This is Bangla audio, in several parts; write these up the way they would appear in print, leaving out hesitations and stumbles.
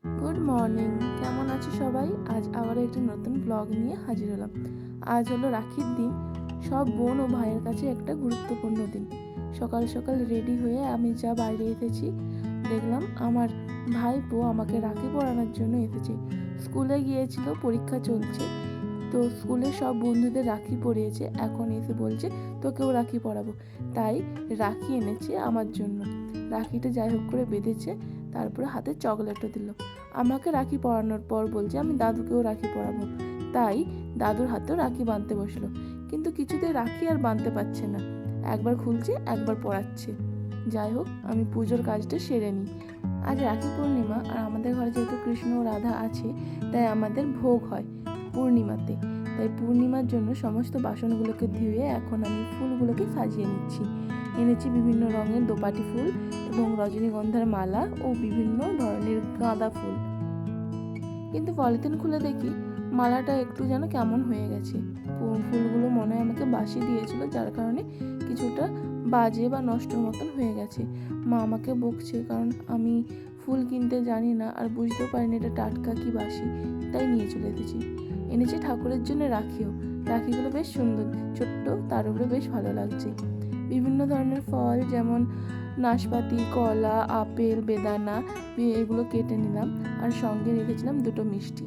গুড মর্নিং, কেমন আছো সবাই? আজ আবার একটি নতুন ব্লগ নিয়ে হাজির হলাম। আজ হলো রাখির দিন। সব বোন ও ভাইয়ের কাছে একটা গুরুত্বপূর্ণ দিন। সকাল সকাল রেডি হয়ে আমি যা বাইরে এসেছি, দেখলাম আমার ভাইপো আমাকে রাখি পরানোর জন্য এসেছে। স্কুলে গিয়েছিল, পরীক্ষা চলছে, তো স্কুলে সব বন্ধুদের রাখি পরিয়েছে, এখন এসে বলছে তোকেও রাখি পরাবো। তাই রাখি এনেছে আমার জন্য। রাখিটা যাই হোক করে বেঁধেছে, তারপরে হাতে চকলেটও দিল। আমাকে রাখি পরানোর পর বলছে আমি দাদুকেও রাখি পরাবো। তাই দাদুর হাতেও রাখি বাঁধতে বসলো, কিন্তু কিছুতেই রাখি আর বাঁধতে পারছে না। একবার খুলছে, একবার পরাচ্ছে। যাই হোক, আমি পুজোর কাজটা সেরে নিই। আজ রাখি পূর্ণিমা, আর আমাদের ঘরে যেহেতু কৃষ্ণ ও রাধা আছে, তাই আমাদের ভোগ হয় পূর্ণিমাতে। তাই পূর্ণিমার জন্য সমস্ত বাসনগুলোকে ধুয়ে এখন আমি ফুলগুলোকে সাজিয়ে নিচ্ছি। এনেছি বিভিন্ন রঙের দোপাটি ফুল এবং রজনীগন্ধার মালা ও বিভিন্ন ধরনের গাঁদা ফুল। কিন্তু পলিথিন খুলে দেখি মালাটা একটু যেন কেমন হয়ে গেছে। ফুলগুলো মনে হয় আমাকে বাসি দিয়েছিল, যার কারণে কিছুটা বাজে বা নষ্টর মতন হয়ে গেছে। মা আমাকে বকছে, কারণ আমি ফুল কিনতে জানি না আর বুঝতেও পারিনি এটা টাটকা কি বাসি, তাই নিয়ে চলে এসেছি। এনেছি ঠাকুরের জন্য রাখিও। রাখিগুলো বেশ সুন্দর, ছোট্ট, তার উপরে বেশ ভালো লাগছে। বিভিন্ন ধরনের ফল যেমন নাশপাতি, কলা, আপেল, বেদানা এগুলো কেটে নিলাম, আর সঙ্গে রেখেছিলাম দুটো মিষ্টি।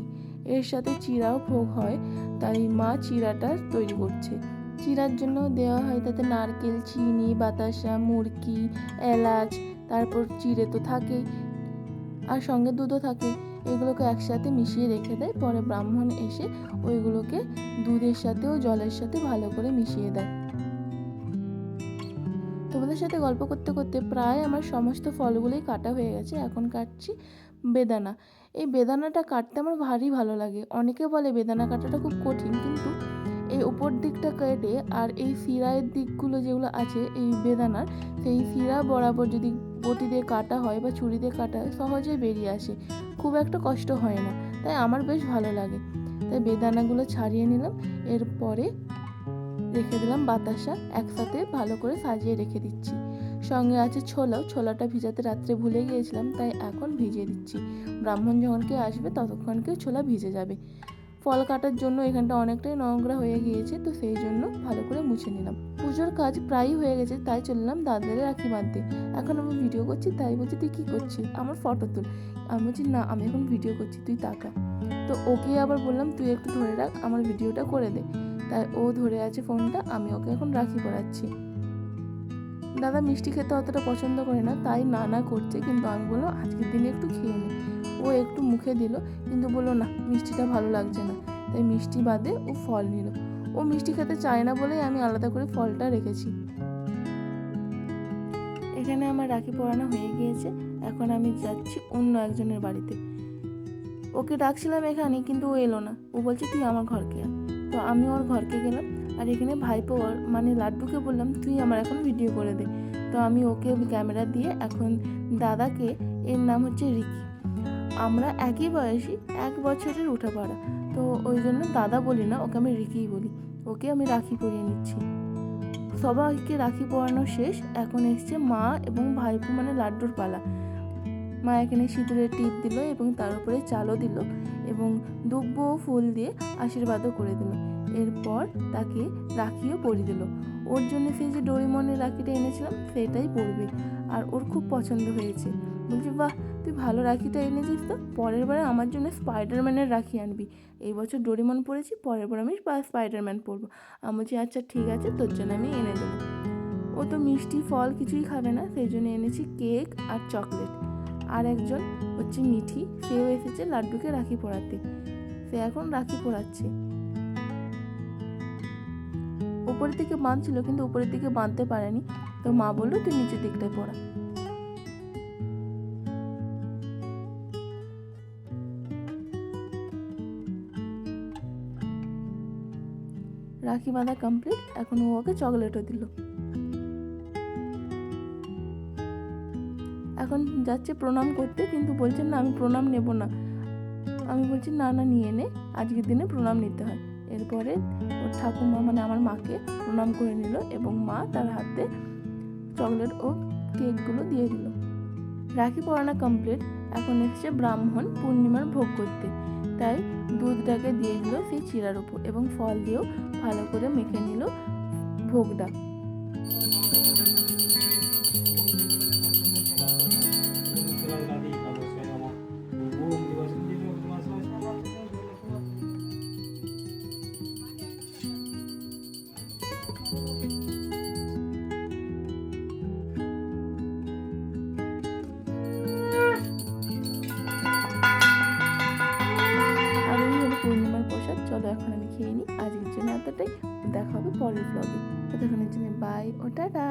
এর সাথে চিড়াও ভোগ হয়, তাই মা চিড়াটা তৈরি করছে। চিড়ার জন্য দেওয়া হয় তাতে নারকেল, চিনি, বাতাসা, মুরকি, এলাচ, তারপর চিড়ে তো থাকেই, আর সঙ্গে দুধও থাকে। এগুলোকে একসাথে মিশিয়ে রেখে দেয়, পরে ব্রাহ্মণ এসে ওইগুলোকে দুধের সাথে ও জলের সাথে ভালো করে মিশিয়ে দেয়। তোমাদের সাথে গল্প করতে করতে প্রায় আমার সমস্ত ফলগুলোই কাটা হয়ে গেছে। এখন কাটছি বেদানা। এই বেদানাটা কাটতে আমার ভারী ভালো লাগে। অনেকে বলে বেদানা কাটাটা খুব কঠিন, কিন্তু এই উপর দিকটা কেটে আর এই শিরায়ের দিকগুলো যেগুলো আছে এই বেদানার, সেই শিরা বরাবর যদি বটি দিয়ে কাটা হয় বা ছুরি দিয়ে কাটা হয়, সহজেই বেরিয়ে আসে, খুব একটা কষ্ট হয় না। তাই আমার বেশ ভালো লাগে। তাই বেদানাগুলো ছাড়িয়ে নিলাম, এরপরে রেখে দিলাম বাতাসা, একসাথে ভালো করে সাজিয়ে রেখে দিচ্ছি। সঙ্গে আছে ছোলাটা ভিজাতে রাত্রে ভুলে গিয়েছিলাম, তাই এখন ভিজিয়ে দিচ্ছি। ব্রাহ্মণ যখন কেউ আসবে ততক্ষণ কেউ ছোলা ভিজে যাবে। ফল কাটার জন্য এখানটা অনেকটাই নোংরা হয়ে গিয়েছে, তো সেই জন্য ভালো করে মুছে নিলাম। পুজোর কাজ প্রায়ই হয়ে গেছে, তাই চললাম দাদাদের রাখি বাঁধতে। এখন আমি ভিডিও করছি, তাই বলছি তুই কি করছিস, আমার ফটো তুল। আমি বলছি না, আমি এখন ভিডিও করছি, তুই তাকা। তো ওকে আবার বললাম তুই একটু ধরে রাখ, আমার ভিডিওটা করে দে। তাই ও ধরে আছে ফোনটা, আমি ওকে এখন রাখি পরাচ্ছি। দাদা মিষ্টি খেতে অতটা পছন্দ করে না, তাই না করছে, কিন্তু আমি বললাম আজকের দিনে একটু খেয়ে নে। ও একটু মুখে দিল, কিন্তু বললো না, মিষ্টিটা ভালো লাগছে না। তাই মিষ্টি বাদে ও ফল নিল। ও মিষ্টি খেতে চায় না বলেই আমি আলাদা করে ফলটা রেখেছি। এখানে আমার রাখি পরানো হয়ে গিয়েছে। এখন আমি যাচ্ছি অন্য একজনের বাড়িতে। ওকে ডাকছিলাম এখানে, কিন্তু ও এলো না। ও বলছে তুই আমার ঘরকে আয়। তো আমি ওর ঘরকে গেলাম, আর এখানে ভাইপো মানে লাড্ডুকে বললাম তুই আমার এখন ভিডিও করে দে। তো আমি ওকে ক্যামেরা দিয়ে এখন দাদাকে, এর নাম হচ্ছে রিকি, আমরা একই বয়সী, 1 বছরের উঠাপড়া, তো ওই জন্য দাদা বলি না, ওকে আমি রিকিই বলি। ওকে আমি রাখি পরিয়ে নিচ্ছি। সবাইকে রাখি পরানো শেষ, এখন এসছে মা এবং ভাইপো মানে লাড্ডুর পালা। মা এখানে সিঁদুরের টিপ দিল এবং তার উপরে চালও দিল এবং দুব্ব ফুল দিয়ে আশীর্বাদও করে দিল। এরপর তাকে রাখিও পরিয়ে দিল। ওর জন্য সেই যে ডোরিমনের রাখিটা এনেছিলাম সেটাই পরবে, আর ওর খুব পছন্দ হয়েছে। বলছি বাহ, তুই ভালো রাখিটা এনেছিস, তো পরের বারে আমার জন্য স্পাইডারম্যানের রাখি আনবি। এই বছর ডোরিমন পরেছি, পরের বার আমি স্পাইডারম্যান পরবো। আমি বলছি আচ্ছা ঠিক আছে, তোর জন্য আমি এনে দেবো। ও তো মিষ্টি ফল কিছুই খাবে না, সেই জন্য এনেছি কেক আর চকলেট। আর একজন হচ্ছে মিঠি, সেও এসেছে লাড্ডুকে রাখি পরাতে। সে এখন রাখি পরাচ্ছে। উপরের দিকে বাঁধছিল, কিন্তু উপরের দিকে বাঁধতে পারেনি, তো মা বললো তুই নিচের দিকটায় পরা। রাখি বাঁধা কমপ্লিট, এখন ও ওকে চকলেটও দিল। এখন যাচ্ছে প্রণাম করতে, কিন্তু বলছেন না আমি প্রণাম নেব না। আমি বলছি না না, নিয়ে নে, আজকের দিনে প্রণাম নিতে হয়। এরপরে ওর ঠাকুমা মানে আমার মাকে প্রণাম করে নিল এবং মা তার হাতে চকলেট ও কেকগুলো দিয়ে দিল। রাখি পরানো কমপ্লিট। এখন এসেছে ব্রাহ্মণ পূর্ণিমার ভোগ করতে, তাই দুধটাকে দিয়ে দিল সেই চিড়ার উপর এবং ফল দিয়েও ভালো করে মেখে নিল ভোগটা। আর এই হলো পূর্ণিমার প্রসাদ। চলো এখন আমি খেয়ে নিই। আজকের জন্য এতটাই, দেখা হবে পরের ব্লগে। ততক্ষণের জন্য বাই ও টাটা।